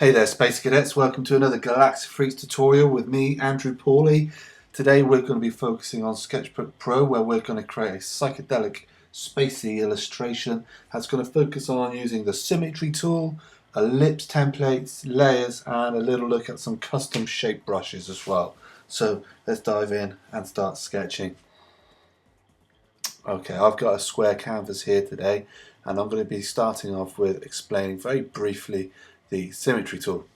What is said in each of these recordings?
Hey there Space Cadets, welcome to another Galaxy Freaks tutorial with me, Andrew Pauly. Today we're going to be focusing on SketchBook Pro, where we're going to create a psychedelic spacey illustration that's going to focus on using the Symmetry Tool, ellipse templates, layers, and a little look at some custom shape brushes as well. So let's dive in and start sketching. Okay, I've got a square canvas here today, and I'm going to be starting off with explaining very briefly the Symmetry Tool.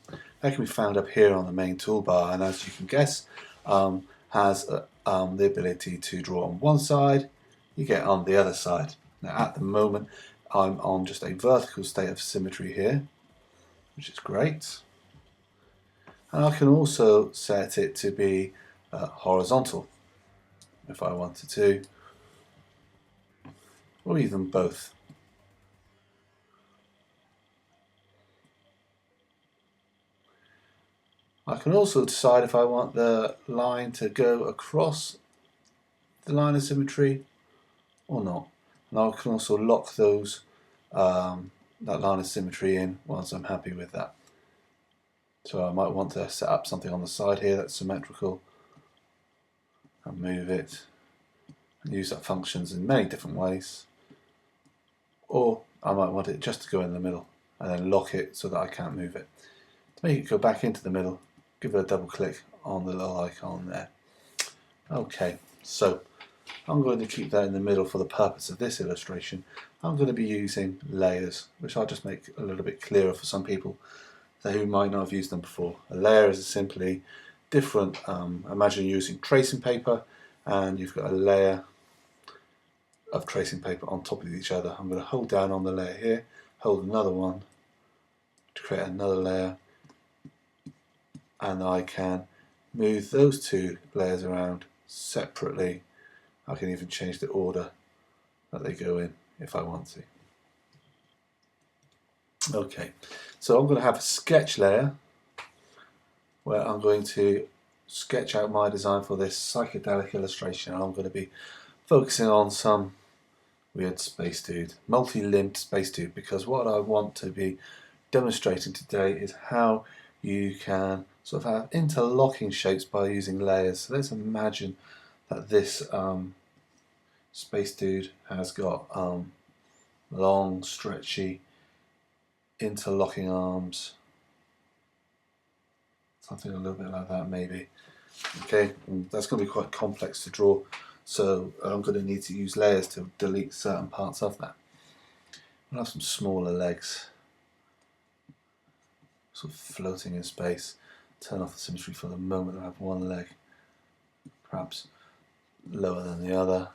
That can be found up here on the main toolbar, and as you can guess, has the ability to draw on one side, you get on the other side. Now at the moment I'm on just a vertical state of symmetry here, which is great, and I can also set it to be horizontal if I wanted to, or even both. I can also decide if I want the line to go across the line of symmetry or not. And I can also lock those that line of symmetry in once I'm happy with that. So I might want to set up something on the side here that's symmetrical and move it and use that functions in many different ways. Or I might want it just to go in the middle and then lock it so that I can't move it. To make it go back into the middle, give it a double click on the little icon there. Okay, so I'm going to keep that in the middle for the purpose of this illustration. I'm going to be using layers, which I'll just make a little bit clearer for some people who might not have used them before. A layer is simply different, imagine using tracing paper and you've got a layer of tracing paper on top of each other. I'm going to hold down on the layer here, hold another one to create another layer, and I can move those two layers around separately. I can even change the order that they go in if I want to. Okay, so I'm going to have a sketch layer where I'm going to sketch out my design for this psychedelic illustration, and I'm going to be focusing on some weird space dude, multi-limbed space dude, because what I want to be demonstrating today is how you can sort of have interlocking shapes by using layers. So let's imagine that this space dude has got long, stretchy, interlocking arms, something a little bit like that maybe. Okay, and that's going to be quite complex to draw, so I'm going to need to use layers to delete certain parts of that. I'll have some smaller legs, sort of floating in space. Turn off the symmetry for the moment. I have one leg, perhaps lower than the other,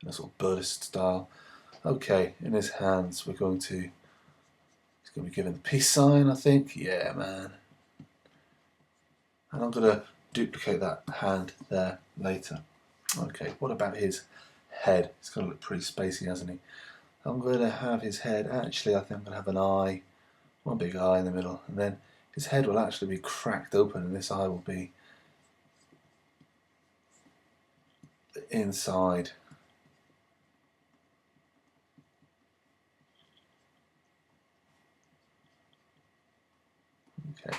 in a sort of Buddhist style. Okay, in his hands he's going to be given the peace sign, I think. Yeah, man. And I'm going to duplicate that hand there later. Okay, what about his head? He's going to look pretty spacey, hasn't he? I'm going to have his head, actually I think I'm going to have an eye, one big eye in the middle, and then his head will actually be cracked open and this eye will be inside. Okay,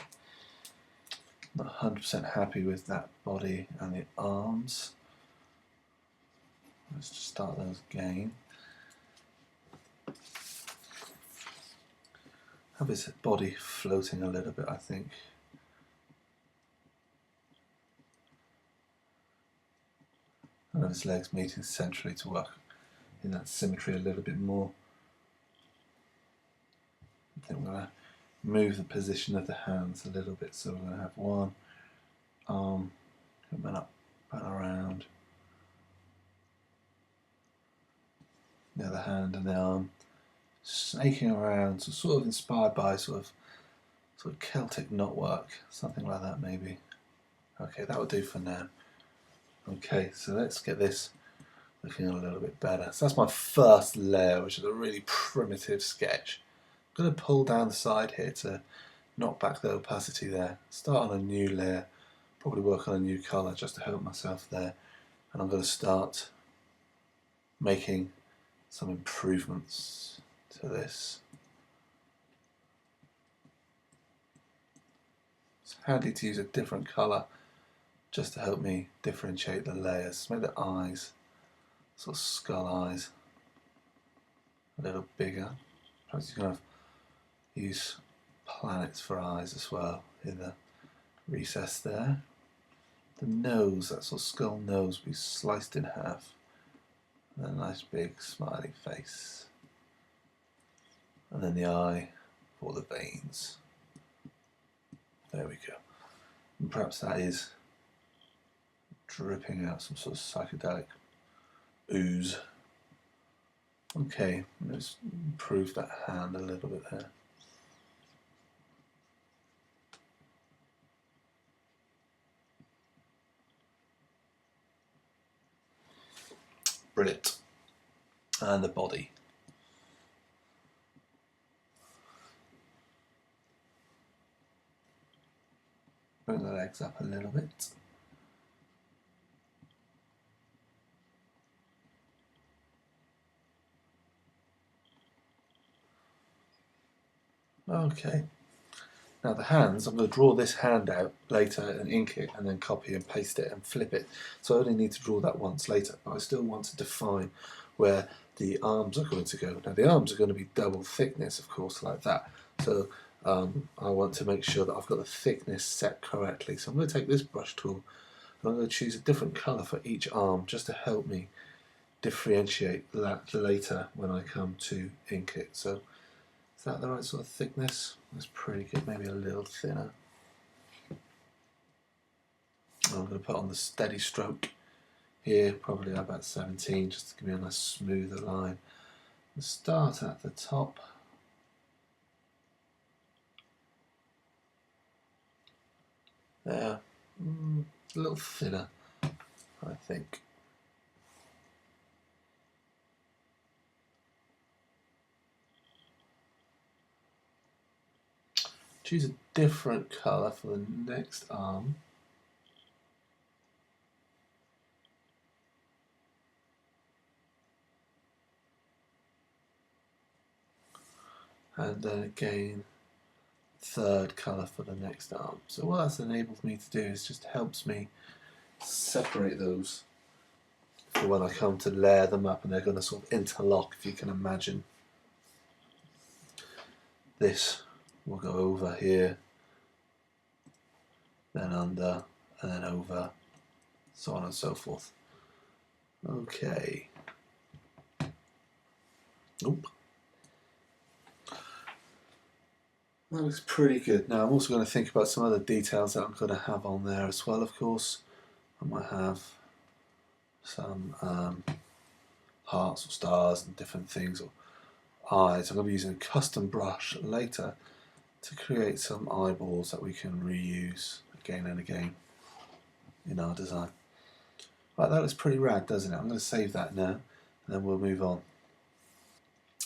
not 100% happy with that body and the arms. Let's just start those again. Have his body floating a little bit, I think. And have his legs meeting centrally to work in that symmetry a little bit more. I think we're going to move the position of the hands a little bit, so we're going to have one arm coming up and around, the other hand and the arm snaking around, so sort of inspired by sort of Celtic knotwork, something like that maybe. Okay, that will do for now. Okay, so let's get this looking a little bit better. So that's my first layer, which is a really primitive sketch. I'm going to pull down the side here to knock back the opacity there. Start on a new layer, probably work on a new colour just to help myself there. And I'm going to start making some improvements to this. handy to use a different colour just to help me differentiate the layers. Make the eyes, sort of skull eyes, a little bigger. Perhaps you can use planets for eyes as well in the recess there. The nose, that sort of skull nose, will be sliced in half. And a nice big smiley face. And then the eye for the veins. There we go. And perhaps that is dripping out some sort of psychedelic ooze. Okay, let's improve that hand a little bit there. Brilliant. And the body. Bring the legs up a little bit. Okay. Now the hands, I'm going to draw this hand out later and ink it and then copy and paste it and flip it. So I only need to draw that once later, but I still want to define where the arms are going to go. Now the arms are going to be double thickness, of course, like that. So I want to make sure that I've got the thickness set correctly. So I'm going to take this brush tool and I'm going to choose a different colour for each arm just to help me differentiate that later when I come to ink it. So is that the right sort of thickness? That's pretty good, maybe a little thinner. I'm going to put on the steady stroke here, probably about 17, just to give me a nice smoother line. We'll start at the top. There, a little thinner, I think. Choose a different colour for the next arm. And then again, third colour for the next arm. So what that's enabled me to do is just helps me separate those for when I come to layer them up and they're going to sort of interlock, if you can imagine. This will go over here, then under, and then over, so on and so forth. Okay. Oop. That looks pretty good. Now I'm also going to think about some other details that I'm going to have on there as well, of course. I might have some hearts or stars and different things, or eyes. I'm going to be using a custom brush later to create some eyeballs that we can reuse again and again in our design. Right, that looks pretty rad, doesn't it? I'm going to save that now and then we'll move on.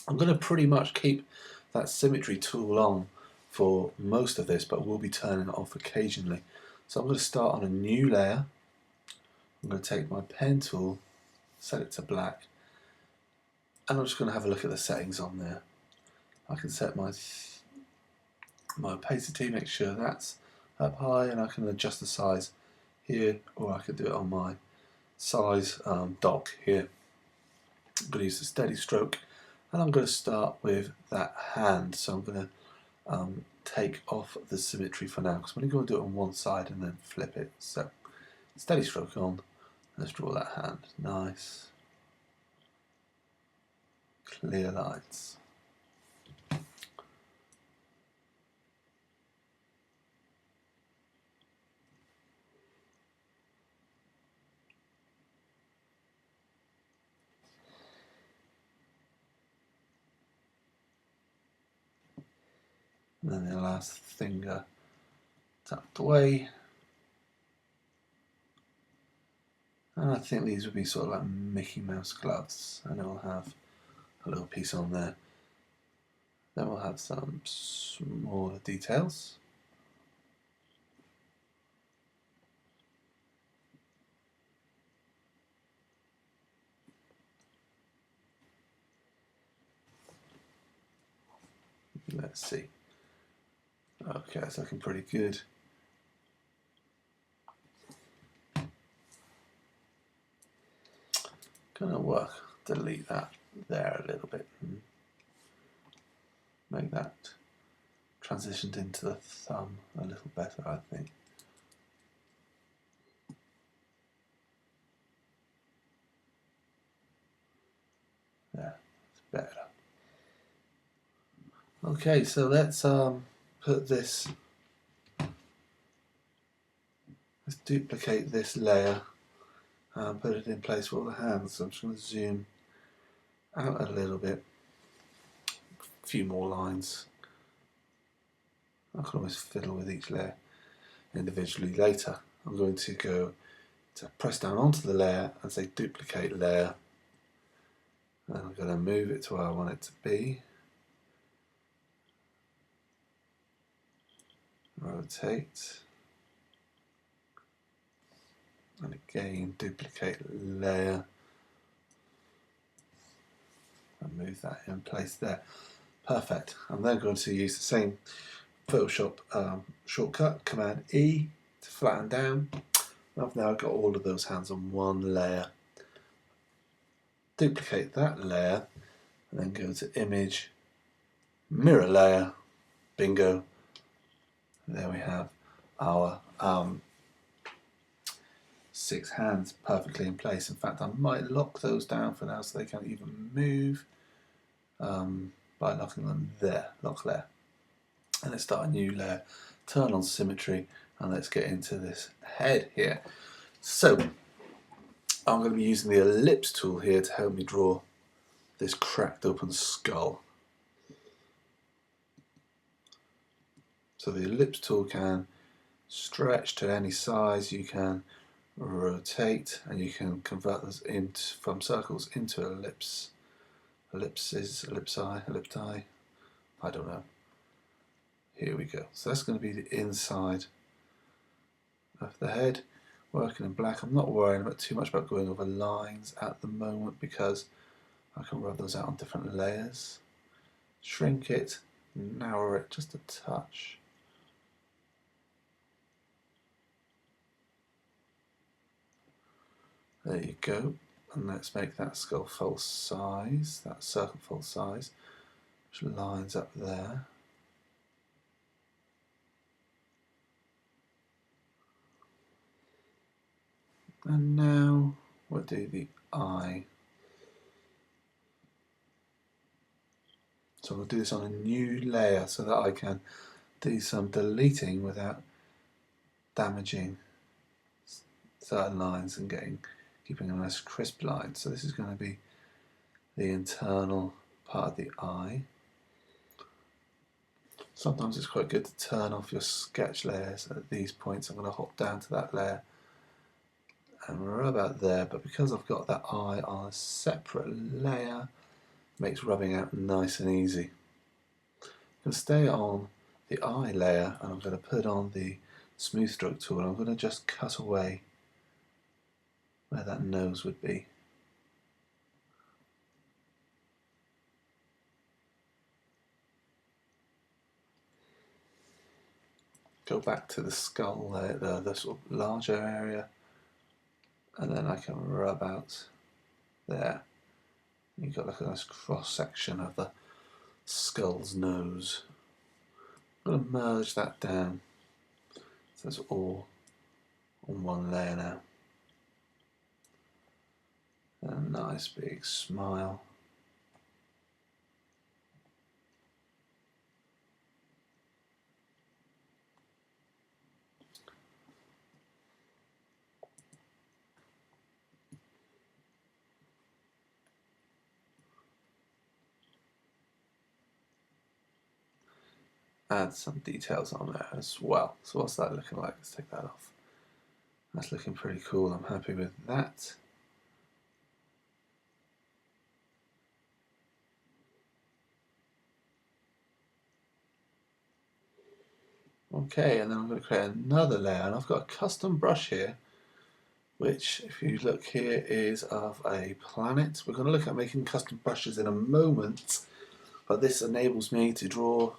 I'm going to pretty much keep that symmetry tool on for most of this, but we'll be turning it off occasionally. So I'm going to start on a new layer. I'm going to take my pen tool, set it to black, and I'm just going to have a look at the settings on there. I can set my opacity, make sure that's up high, and I can adjust the size here, or I could do it on my size dock here. I'm going to use the steady stroke, and I'm going to start with that hand. So I'm going to take off the symmetry for now, because I'm only going to do it on one side and then flip it. So steady stroke on, let's draw that hand. Nice, clear lines. And then the last finger tucked away. And I think these would be sort of like Mickey Mouse gloves, and it will have a little piece on there. Then we'll have some smaller details. Let's see. Okay, it's looking pretty good. Gonna work. Delete that there a little bit and make that transitioned into the thumb a little better, I think. Yeah, it's better. Okay, so let's put this. Let's duplicate this layer and put it in place for all the hands. So I'm just going to zoom out a little bit. A few more lines. I can always fiddle with each layer individually later. I'm going to go to press down onto the layer and say duplicate layer. And I'm going to move it to where I want it to be. Rotate. And again, duplicate layer. And move that in place there. Perfect. I'm then going to use the same Photoshop shortcut, Command E to flatten down. I've now got all of those hands on one layer. Duplicate that layer and then go to Image, Mirror Layer, bingo. There we have our 6 hands perfectly in place. In fact, I might lock those down for now so they can't even move by locking them there, lock layer. And let's start a new layer, turn on symmetry, and let's get into this head here. So I'm going to be using the ellipse tool here to help me draw this cracked open skull. So the ellipse tool can stretch to any size, you can rotate, and you can convert those from circles into ellipses, ellipti, I don't know. Here we go. So that's going to be the inside of the head. Working in black. I'm not worrying too much about going over lines at the moment because I can rub those out on different layers. Shrink it, narrow it just a touch. There you go. And let's make that skull full size, that circle full size, which lines up there. And now we'll do the eye. So we'll do this on a new layer so that I can do some deleting without damaging certain lines and keeping a nice crisp line. So this is going to be the internal part of the eye. Sometimes it's quite good to turn off your sketch layers at these points. I'm going to hop down to that layer and rub out there, but because I've got that eye on a separate layer, it makes rubbing out nice and easy. I'm going to stay on the eye layer and I'm going to put on the smooth stroke tool and I'm going to just cut away where that nose would be. Go back to the skull there, the sort of larger area, and then I can rub out there. You've got like a nice cross section of the skull's nose. I'm going to merge that down so it's all on one layer now. And a nice big smile. Add some details on there as well. So what's that looking like? Let's take that off. That's looking pretty cool. I'm happy with that. Okay, and then I'm going to create another layer, and I've got a custom brush here, which, if you look here, is of a planet. We're going to look at making custom brushes in a moment, but this enables me to draw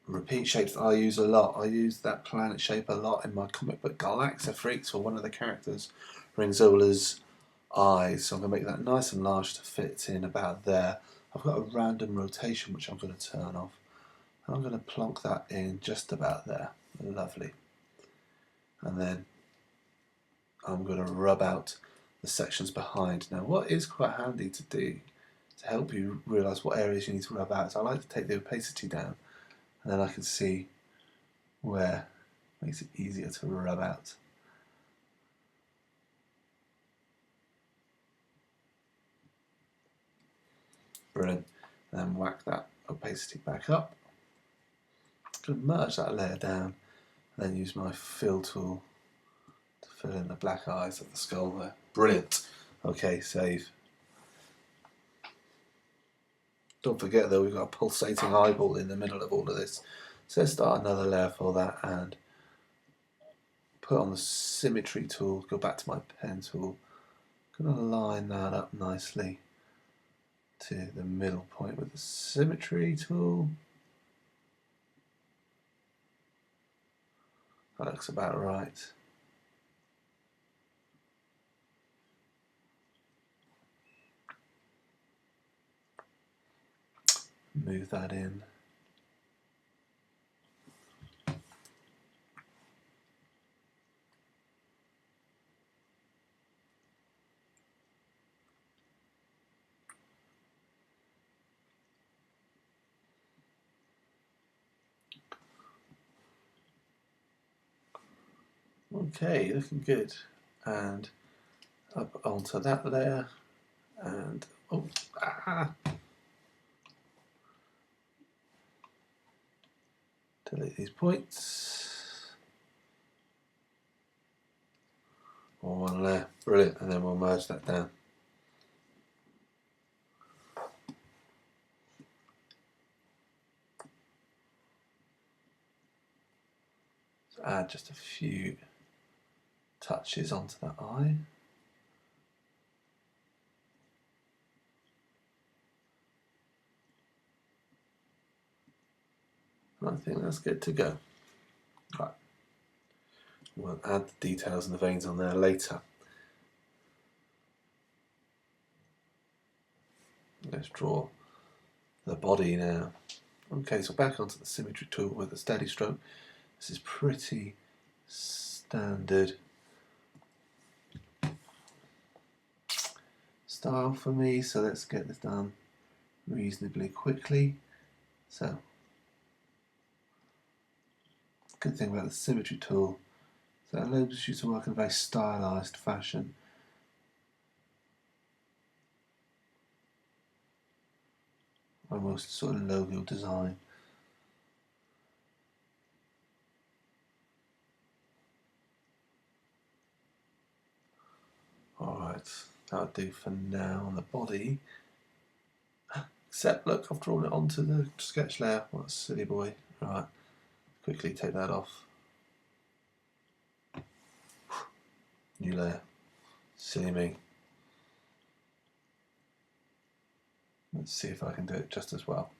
repeat shapes that I use a lot. I use that planet shape a lot in my comic book Galaxa Freaks, for one of the characters, Ringzola's eyes, so I'm going to make that nice and large to fit in about there. I've got a random rotation which I'm going to turn off. And I'm going to plonk that in just about there. Lovely. And then I'm going to rub out the sections behind. Now what is quite handy to do to help you realise what areas you need to rub out is I like to take the opacity down, and then I can see where it makes it easier to rub out. Brilliant. And then whack that opacity back up. I'm going to merge that layer down and then use my fill tool to fill in the black eyes of the skull there. Brilliant. Okay, save. Don't forget though, we've got a pulsating eyeball in the middle of all of this. So let's start another layer for that and put on the Symmetry tool, go back to my pen tool. I'm going to line that up nicely to the middle point with the Symmetry tool. That looks about right. Move that in. Okay, looking good. And up onto that layer, and delete these points. Or one layer, brilliant, and then we'll merge that down. So add just a few touches onto that eye. I think that's good to go. Right. We'll add the details and the veins on there later. Let's draw the body now. Okay, so back onto the Symmetry tool with a steady stroke. This is pretty standard style for me, so let's get this done reasonably quickly. So, good thing about the Symmetry tool is that it allows you to work in a very stylized fashion. Almost sort of logo design. Alright, that'll do for now on the body. Except, look, I've drawn it onto the sketch layer. What a silly boy. Right, quickly take that off. New layer. Silly me. Let's see if I can do it just as well.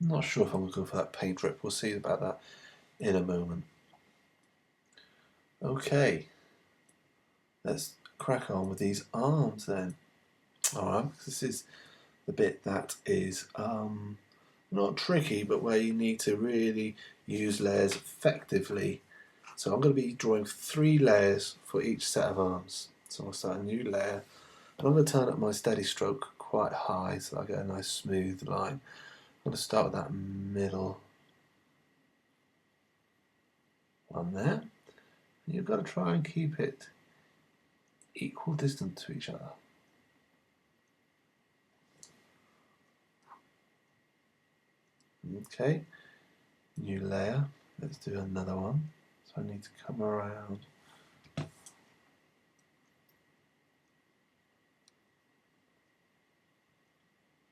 I'm not sure if I'm going to go for that paint drip. We'll see about that in a moment. Okay, let's crack on with these arms then. Alright, this is the bit that is not tricky, but where you need to really use layers effectively. So I'm going to be drawing 3 layers for each set of arms. So I'll start a new layer, and I'm going to turn up my steady stroke quite high so I get a nice smooth line. I'm going to start with that middle one there. And you've got to try and keep it equal distance to each other. Okay, new layer. Let's do another one. So I need to come around.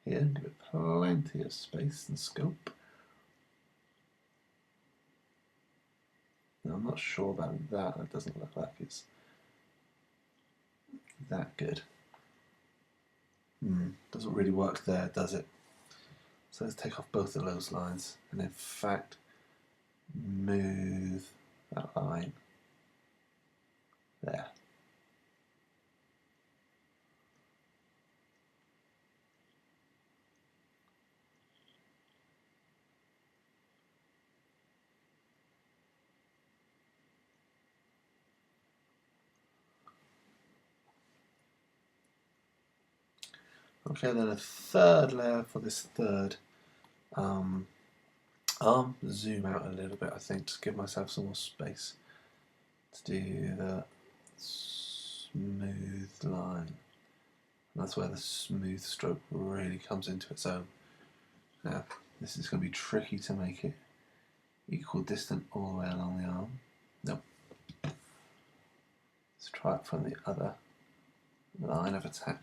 Here, give it plenty of space and scope. I'm not sure about that. It doesn't look like it's that good. Doesn't really work there, does it? So let's take off both of those lines and in fact move that line there. Okay, then a third layer for this third arm. Zoom out a little bit, I think, to give myself some more space to do the smooth line. And that's where the smooth stroke really comes into its own. Now, this is going to be tricky to make it equal distant all the way along the arm. Nope. Let's try it from the other line of attack.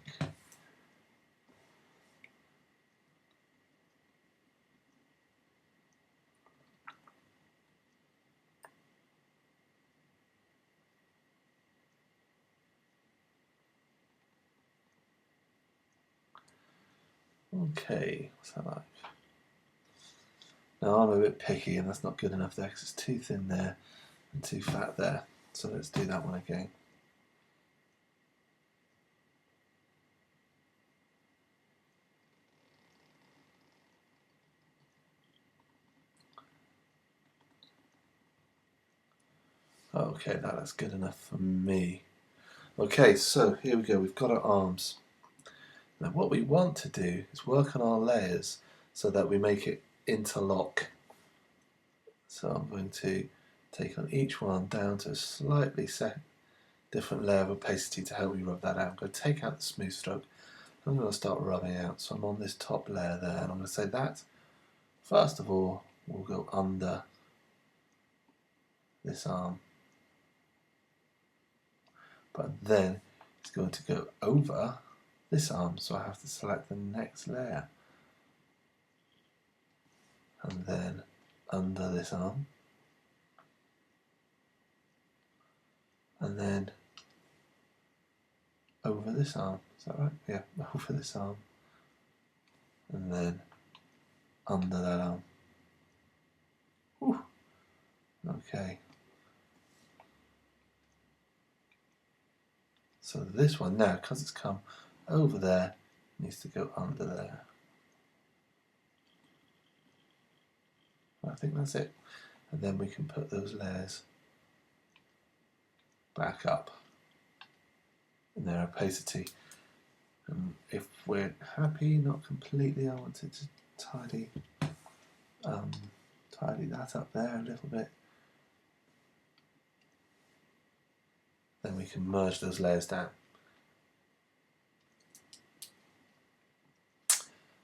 Okay, what's that like? Now I'm a bit picky and that's not good enough there because it's too thin there and too fat there. So let's do that one again. Okay, that's good enough for me. Okay, so here we go, we've got our arms. Now what we want to do is work on our layers so that we make it interlock. So I'm going to take on each one down to a slightly different layer of opacity to help me rub that out. I'm going to take out the smooth stroke. I'm going to start rubbing out. So I'm on this top layer there and I'm going to say that first of all we'll go under this arm. But then it's going to go over this arm, so I have to select the next layer. And then under this arm. And then over this arm. Is that right? Yeah, over this arm. And then under that arm. Whew. Okay. So this one now, because it's come over there, needs to go under there. I think that's it. And then we can put those layers back up in their opacity. And if we're happy, not completely, I want it to tidy that up there a little bit. Then we can merge those layers down.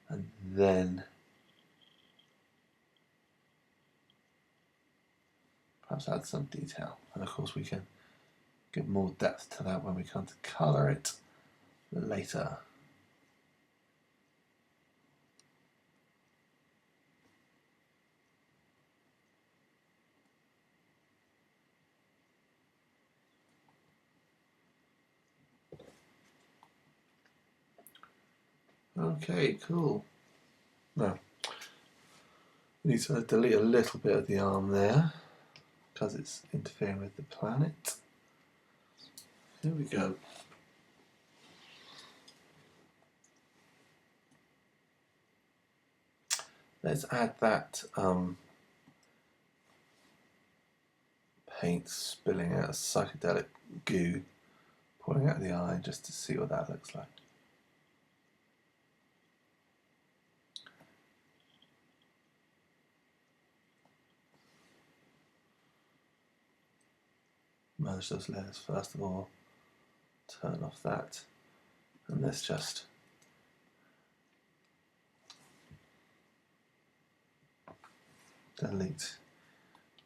And then perhaps add some detail. And of course we can give more depth to that when we come to colour it later. Okay, cool. Now, we need to delete a little bit of the arm there because it's interfering with the planet. Here we go. Let's add that paint spilling out psychedelic goo pouring out of the eye just to see what that looks like. Merge those layers first of all, turn off that, and let's just delete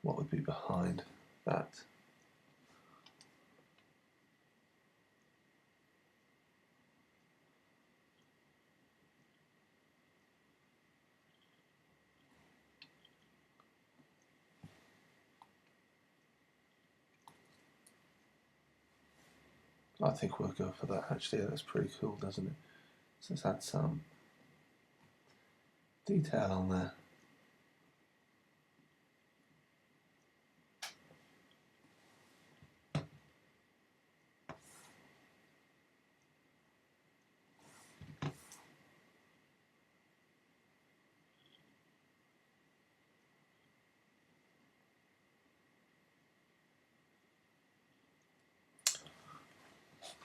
what would be behind that. I think we'll go for that actually. That's pretty cool, doesn't it? So let's add some detail on there.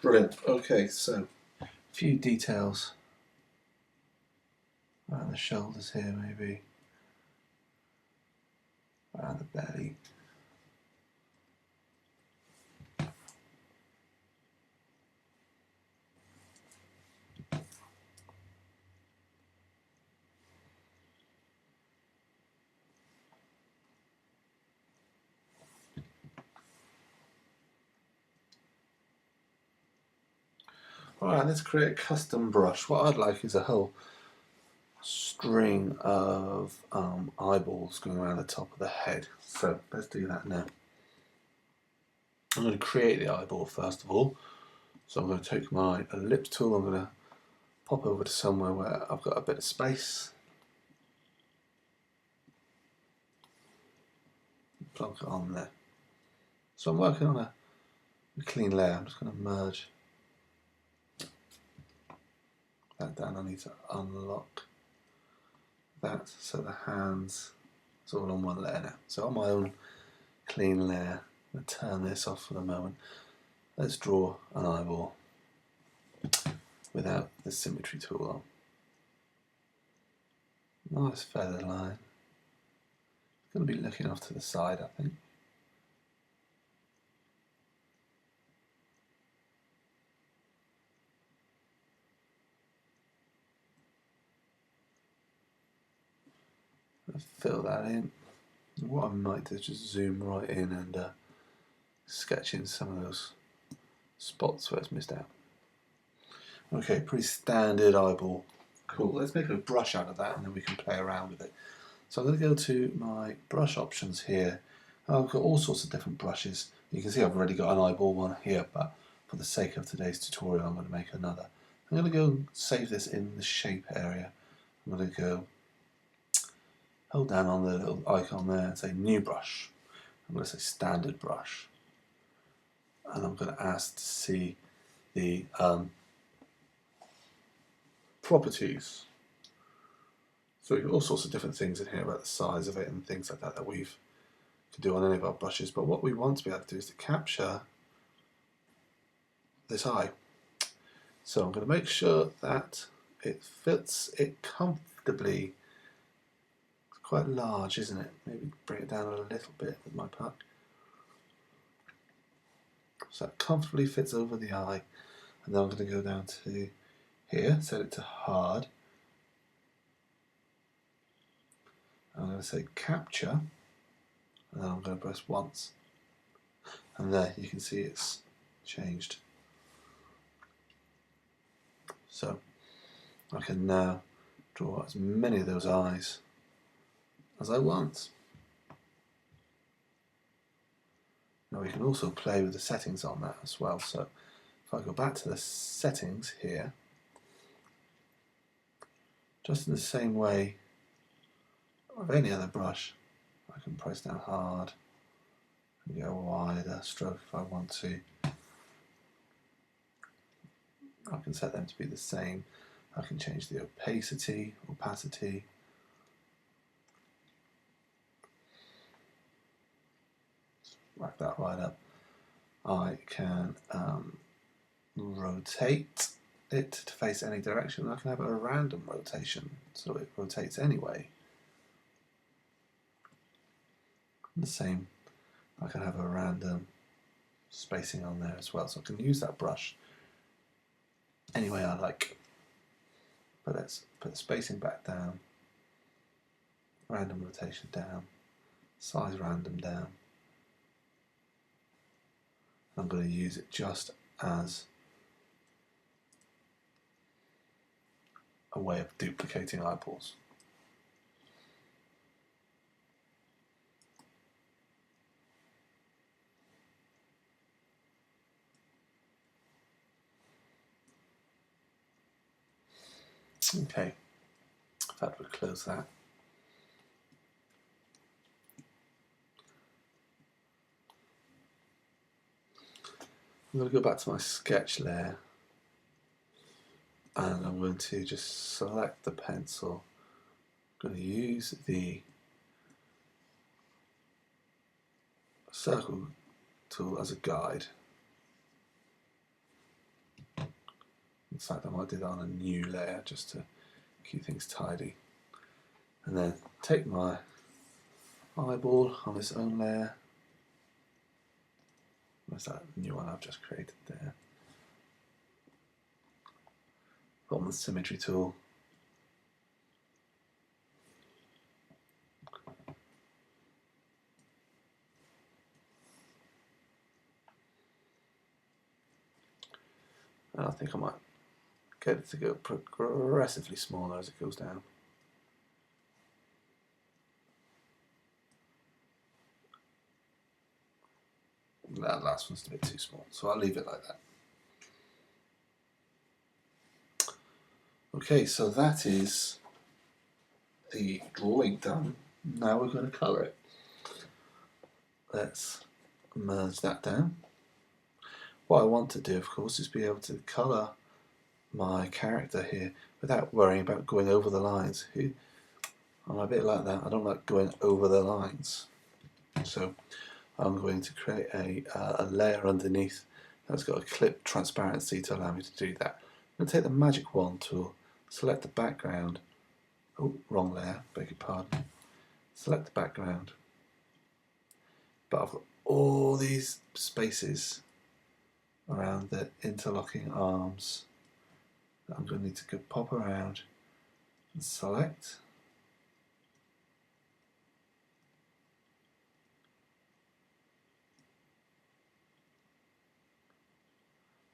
Brilliant. Okay, so a few details around the shoulders here, maybe around the belly. Alright, let's create a custom brush. What I'd like is a whole string of eyeballs going around the top of the head. So let's do that now. I'm going to create the eyeball first of all. So I'm going to take my ellipse tool, I'm going to pop over to somewhere where I've got a bit of space. Plonk it on there. So I'm working on a clean layer. I'm just going to merge that down. I need to unlock that so the hands is all on one layer now. So on my own clean layer, I'm going to turn this off for the moment. Let's draw an eyeball without the Symmetry Tool on. Nice feather line. It's going to be looking off to the side, I think. Fill that in. What I might do is just zoom right in and sketch in some of those spots where it's missed out. Okay, pretty standard eyeball. Cool, let's make a brush out of that and then we can play around with it. So I'm going to go to my brush options here. I've got all sorts of different brushes. You can see I've already got an eyeball one here, but for the sake of today's tutorial I'm going to make another. I'm going to go and save this in the shape area. I'm going to go hold down on the little icon there and say new brush. I'm going to say standard brush. And I'm going to ask to see the properties. So you've got all sorts of different things in here about the size of it and things like that we can do on any of our brushes. But what we want to be able to do is to capture this eye. So I'm going to make sure that it fits it comfortably. It's quite large, isn't it? Maybe bring it down a little bit with my puck. So that comfortably fits over the eye. And then I'm going to go down to here, set it to hard. I'm going to say capture, and then I'm going to press once. And there you can see it's changed. So I can now draw as many of those eyes as I want. Now we can also play with the settings on that as well. So if I go back to the settings here, just in the same way of any other brush, I can press down hard and go wider stroke if I want to. I can set them to be the same. I can change the opacity. Rack that right up. I can rotate it to face any direction. I can have a random rotation so it rotates anyway. The same, I can have a random spacing on there as well, so I can use that brush any way I like. But let's put the spacing back down, random rotation down, size random down. I'm going to use it just as a way of duplicating eyeballs. Okay, in fact we'll close that. I'm going to go back to my sketch layer and I'm going to just select the pencil. I'm going to use the circle tool as a guide. In fact, I might do that on a new layer just to keep things tidy. And then take my eyeball on its own layer. Where's that new one I've just created there? Put on the Symmetry Tool. And I think I might get it to go progressively smaller as it goes down. That last one's a bit too small, so I'll leave it like that. Okay, so that is the drawing done. Now we're going to colour it. Let's merge that down. What I want to do, of course, is be able to colour my character here without worrying about going over the lines. I'm a bit like that. I don't like going over the lines. So I'm going to create a layer underneath that's got a clip transparency to allow me to do that. I'm going to take the magic wand tool, select the background. Oh, wrong layer, beg your pardon. Select the background. But I've got all these spaces around the interlocking arms that I'm going to need to go pop around and select.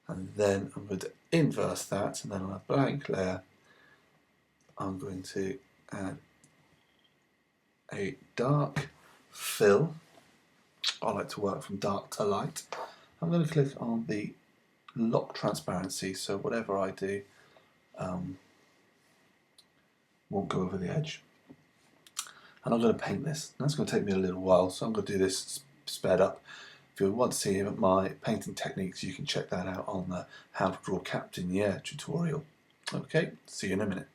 And then I'm going to inverse that, and then on a blank layer I'm going to add a dark fill. I like to work from dark to light. I'm going to click on the lock transparency, so whatever I do won't go over the edge. And I'm going to paint this. That's going to take me a little while, so I'm going to do this sped up. If you want to see my painting techniques, you can check that out on the How to Draw Captain Yeah tutorial. Okay, see you in a minute.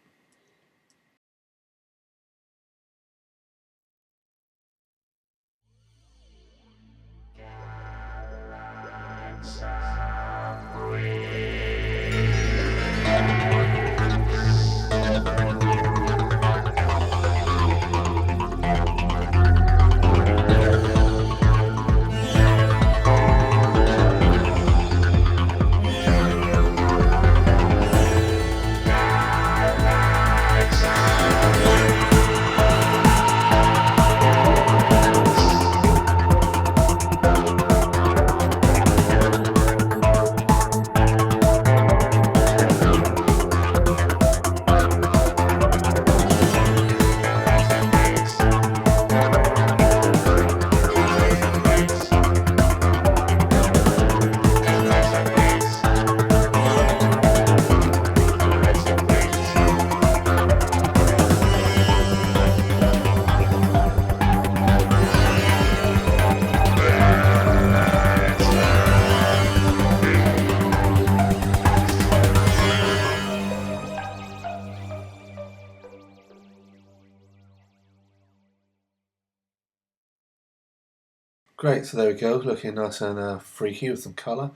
Great, so there we go, looking nice and freaky with some colour.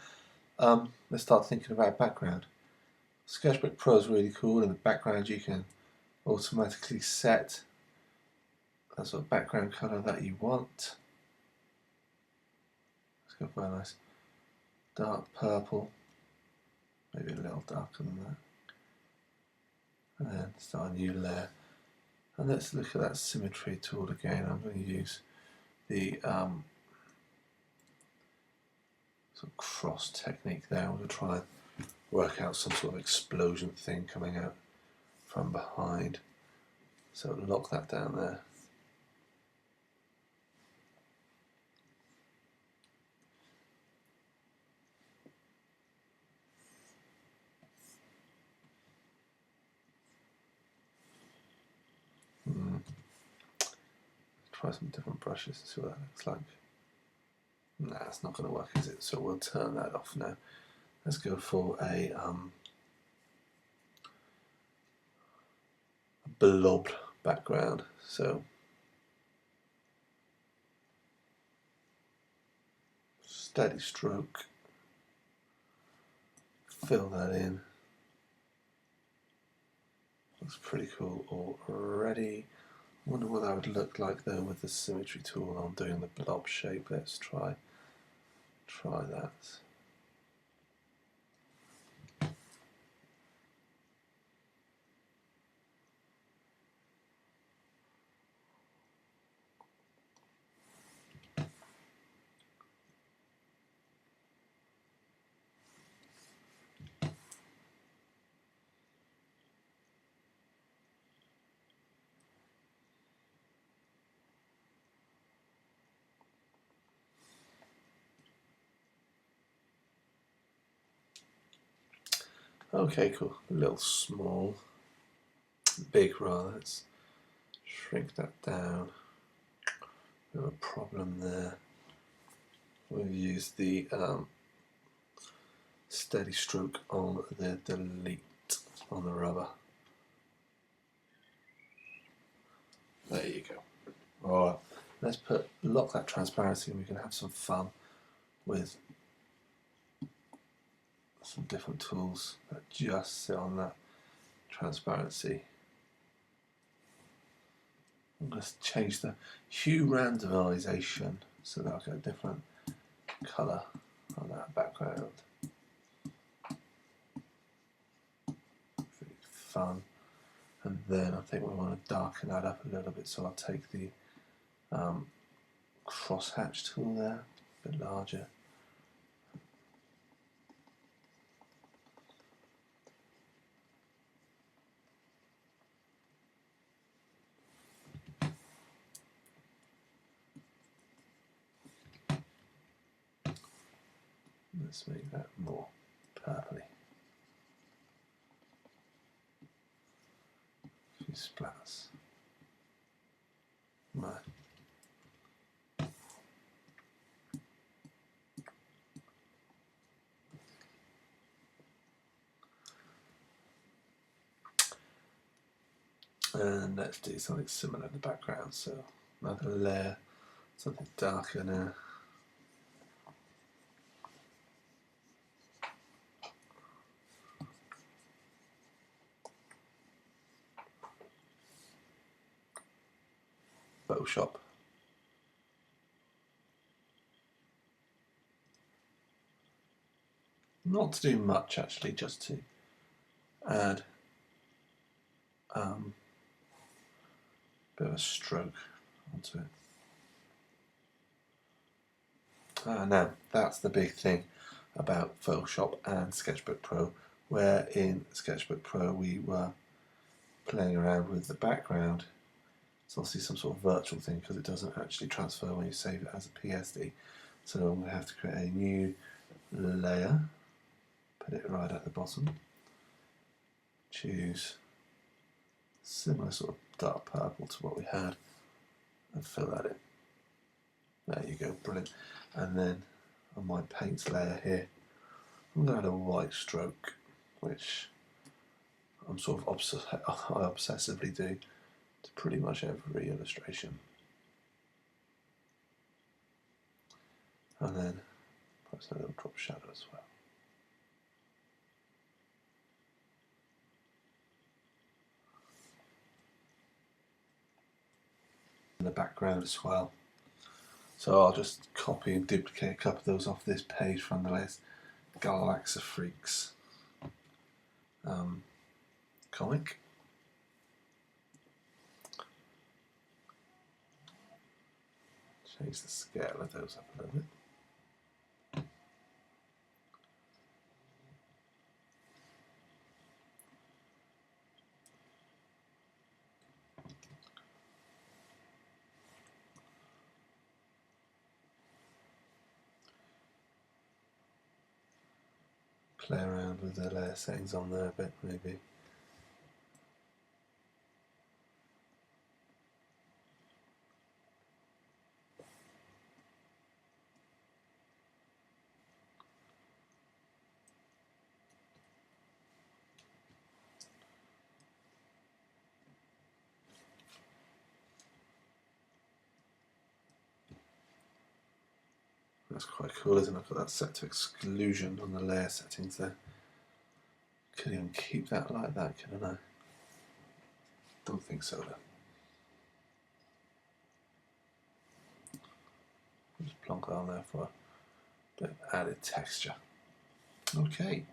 Let's start thinking about background. SketchBook Pro is really cool. In the background you can automatically set that sort of background colour that you want. Let's go for a nice dark purple, maybe a little darker than that. And then start a new layer. And let's look at that Symmetry Tool again. I'm going to use the sort of cross technique there. I'm going to try and work out some sort of explosion thing coming out from behind. So lock that down there. try some different brushes and see what that looks like. Nah, it's not going to work, is it? So we'll turn that off now. Let's go for a blob background. So steady stroke, fill that in. Looks pretty cool already. Wonder what that would look like though with the Symmetry Tool on doing the blob shape. Let's try that. Okay, cool. A little small, big rather. Let's shrink that down. We have a problem there. We've used the steady stroke on the delete on the rubber. There you go. Alright, let's lock that transparency and we can have some fun with some different tools that just sit on that transparency. I'm going to change the hue randomization so that I'll get a different colour on that background. Really fun. And then I think we want to darken that up a little bit, so I'll take the crosshatch tool there, a bit larger. Let's make that more purpley. A few splats. Right. And let's do something similar in the background, so another layer, something darker now. Photoshop. Not to do much actually, just to add a bit of a stroke onto it. Now, that's the big thing about Photoshop and SketchBook Pro, where in SketchBook Pro we were playing around with the background. It's obviously some sort of virtual thing because it doesn't actually transfer when you save it as a PSD. So I'm going to have to create a new layer, put it right at the bottom, choose similar sort of dark purple to what we had and fill that in. There you go, brilliant. And then on my paints layer here, I'm going to add a white stroke, which I'm sort of I obsessively do to pretty much every illustration. And then perhaps a little drop shadow as well. In the background as well. So I'll just copy and duplicate a couple of those off this page from the latest Galaxy Freaks comic. Change the scale of those up a little bit. Play around with the layer settings on there a bit, maybe. That's quite cool, isn't it? I've got that set to exclusion on the layer settings there. Couldn't even keep that like that, can I? Don't think so though. Just plonk it on there for a bit of added texture. Okay.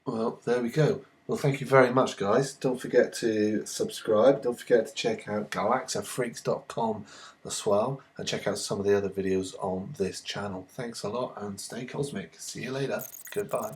Well, there we go. Well, thank you very much, guys. Don't forget to subscribe. Don't forget to check out galaxafreaks.com as well, and check out some of the other videos on this channel. Thanks a lot and stay cosmic. See you later. Goodbye.